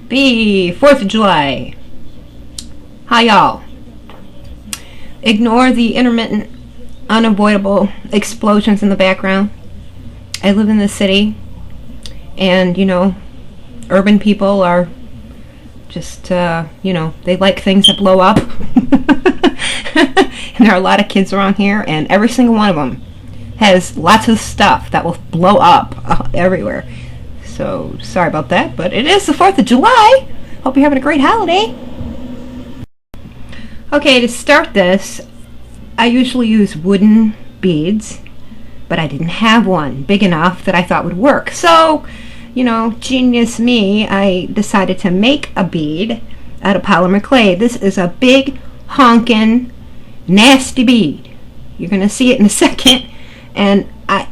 Happy 4th of July. Hi y'all. Ignore the intermittent, unavoidable explosions in the background. I live in the city, and you know, urban people are just, you know, they like things that blow up. And there are a lot of kids around here, and every single one of them has lots of stuff that will blow up everywhere. So, sorry about that, but it is the 4th of July. Hope you're having a great holiday. Okay, to start this, I usually use wooden beads, but I didn't have one big enough that I thought would work. So, you know, genius me, I decided to make a bead out of polymer clay. This is a big, honkin', nasty bead. You're going to see it in a second. And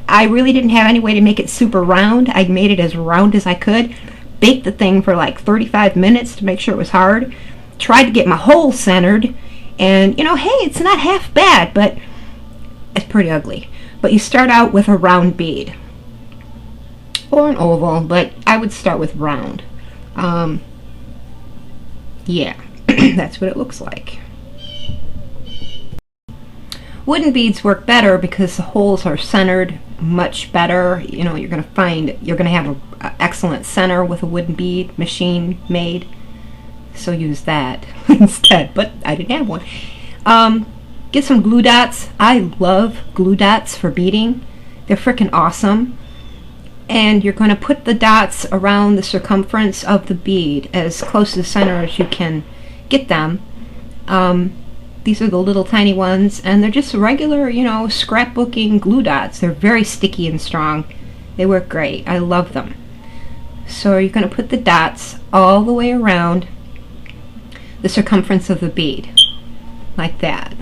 I really didn't have any way to make it super round. I made it as round as I could. Baked the thing for like 35 minutes to make sure it was hard. Tried to get my hole centered. And, you know, hey, it's not half bad, but it's pretty ugly. But you start out with a round bead. Or an oval, but I would start with round. Yeah, that's what it looks like. Wooden beads work better because the holes are centered much better. You know, you're going to find you're going to have an excellent center with a wooden bead, machine made. So use that instead, but I didn't have one. Get some glue dots. I love glue dots for beading. They're freaking awesome. And you're going to put the dots around the circumference of the bead as close to the center as you can get them. These are the little tiny ones, and they're just regular, you know, scrapbooking glue dots. They're very sticky and strong. They work great. I love them. So you're going to put the dots all the way around the circumference of the bead, like that.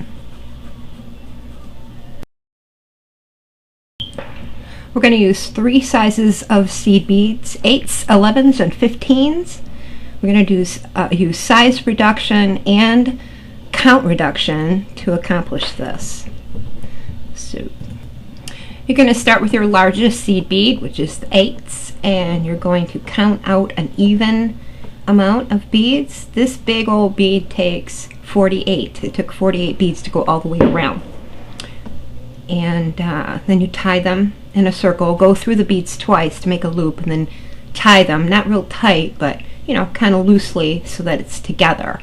We're going to use 3 sizes of seed beads, 8s, 11s, and 15s. We're going to use size reduction and count reduction to accomplish this. So you're going to start with your largest seed bead, which is the 8s, and you're going to count out an even amount of beads. This big old bead takes 48. It took 48 beads to go all the way around. And then you tie them in a circle, go through the beads twice to make a loop, and then tie them, not real tight, but you know, kind of loosely so that it's together.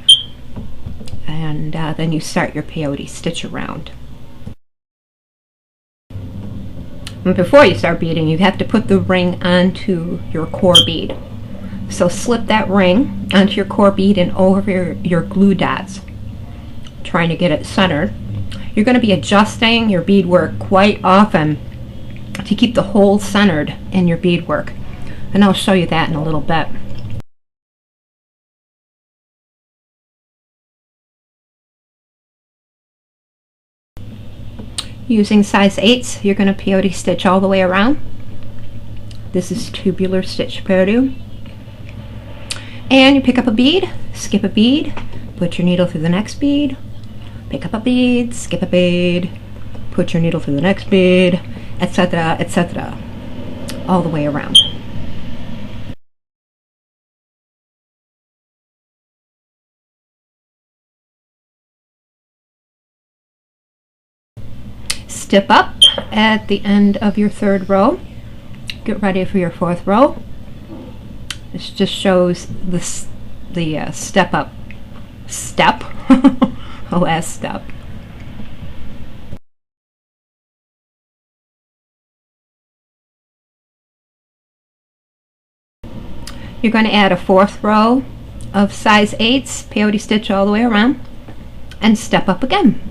And then you start your peyote stitch around. And before you start beading, you have to put the ring onto your core bead. So slip that ring onto your core bead and over your glue dots, trying to get it centered. You're going to be adjusting your beadwork quite often to keep the hole centered in your beadwork. And I'll show you that in a little bit. Using size 8s, you're going to peyote stitch all the way around. This is tubular stitch peyote. And you pick up a bead, skip a bead, put your needle through the next bead, pick up a bead, skip a bead, put your needle through the next bead, etc., etc., all the way around. Step up at the end of your 3rd row. Get ready for your 4th row. This just shows the step up step, the last step. You're going to add a 4th row of size 8s, peyote stitch all the way around, and step up again.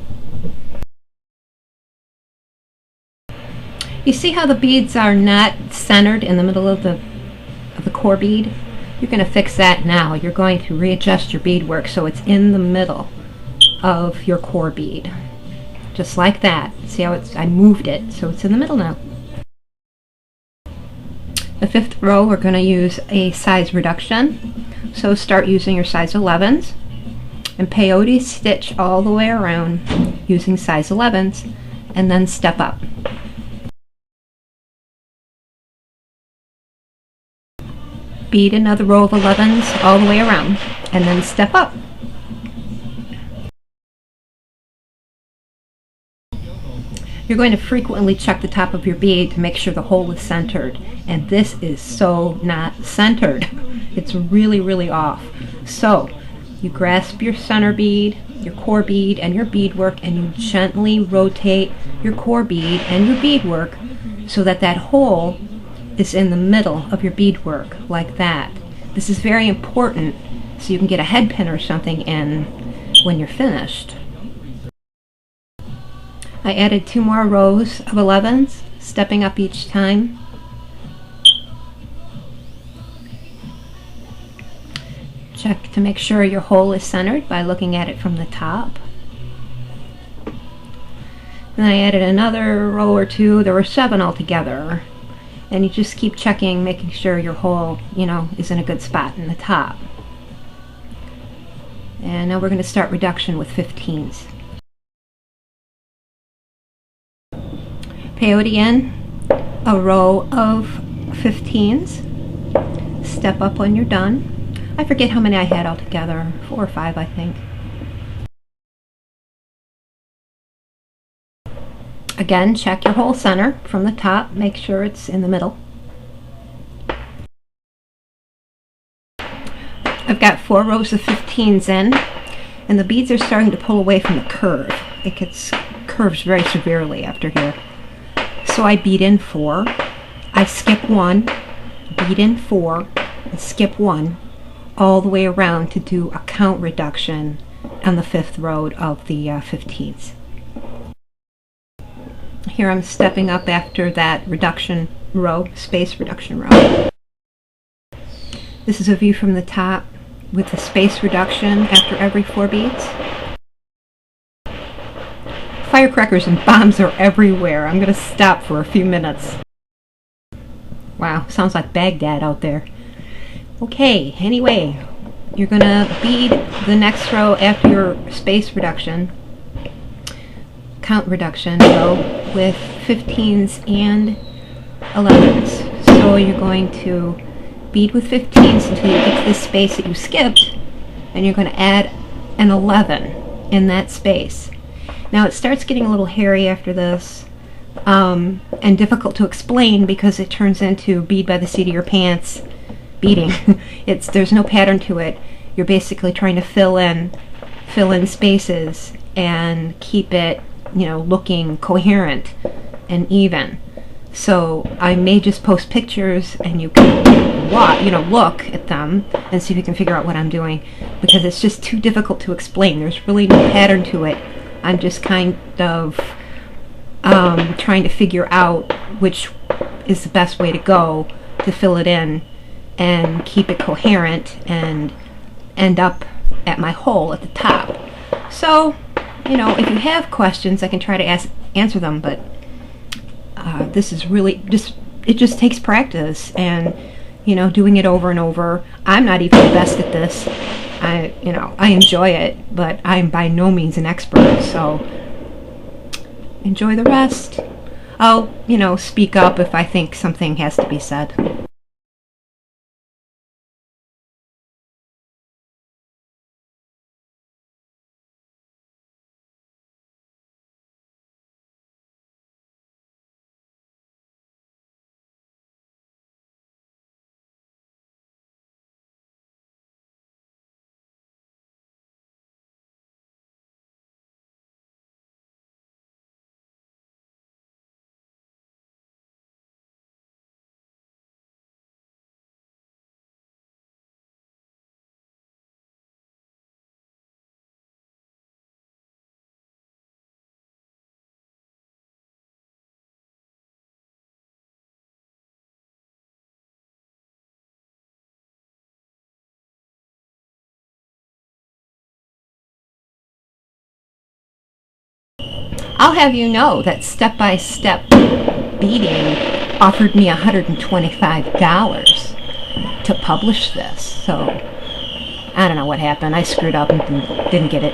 You see how the beads are not centered in the middle of the core bead? You're going to fix that now. You're going to readjust your beadwork so it's in the middle of your core bead. Just like that. See how I moved it so it's in the middle now. The 5th row we're going to use a size reduction. So start using your size 11s and peyote stitch all the way around using size 11s, and then step up. Bead another row of 11s all the way around, and then step up. You're going to frequently check the top of your bead to make sure the hole is centered, and this is so not centered. It's really, really off. So you grasp your center bead, your core bead, and your beadwork, and you gently rotate your core bead and your beadwork so that that hole is in the middle of your beadwork, like that. This is very important so you can get a head pin or something in when you're finished. I added 2 more rows of 11s, stepping up each time. Check to make sure your hole is centered by looking at it from the top. Then I added another row or 2. There were 7 altogether. And you just keep checking, making sure your hole, is in a good spot in the top. And now we're going to start reduction with 15s. Peyote in a row of 15s. Step up when you're done. I forget how many I had altogether, 4 or 5 I think. Again, check your hole center from the top, make sure it's in the middle. I've got 4 rows of 15s in, and the beads are starting to pull away from the curve. It curves very severely after here. So I bead in 4, I skip 1, bead in 4, and skip 1, all the way around to do a count reduction on the 5th row of the 15s. Here I'm stepping up after that reduction row, space reduction row. This is a view from the top with the space reduction after every 4 beads. Firecrackers and bombs are everywhere. I'm going to stop for a few minutes. Wow, sounds like Baghdad out there. Okay, anyway, you're going to bead the next row after your space reduction, count reduction row with 15s and 11s. So you're going to bead with 15s until you get to this space that you skipped, and you're going to add an 11 in that space. Now it starts getting a little hairy after this, and difficult to explain because it turns into bead by the seat of your pants beading. There's no pattern to it. You're basically trying to fill in spaces and keep it, looking coherent and even. So I may just post pictures and you can look at them and see if you can figure out what I'm doing, because it's just too difficult to explain. There's really no pattern to it. I'm just kind of trying to figure out which is the best way to go to fill it in and keep it coherent and end up at my hole at the top. So, if you have questions, I can try to answer them, but this is really it just takes practice and, doing it over and over. I'm not even the best at this. I enjoy it, but I'm by no means an expert, so enjoy the rest. I'll, speak up if I think something has to be said. I'll have you know that step-by-step beading offered me $125 to publish this, so I don't know what happened. I screwed up and didn't get it.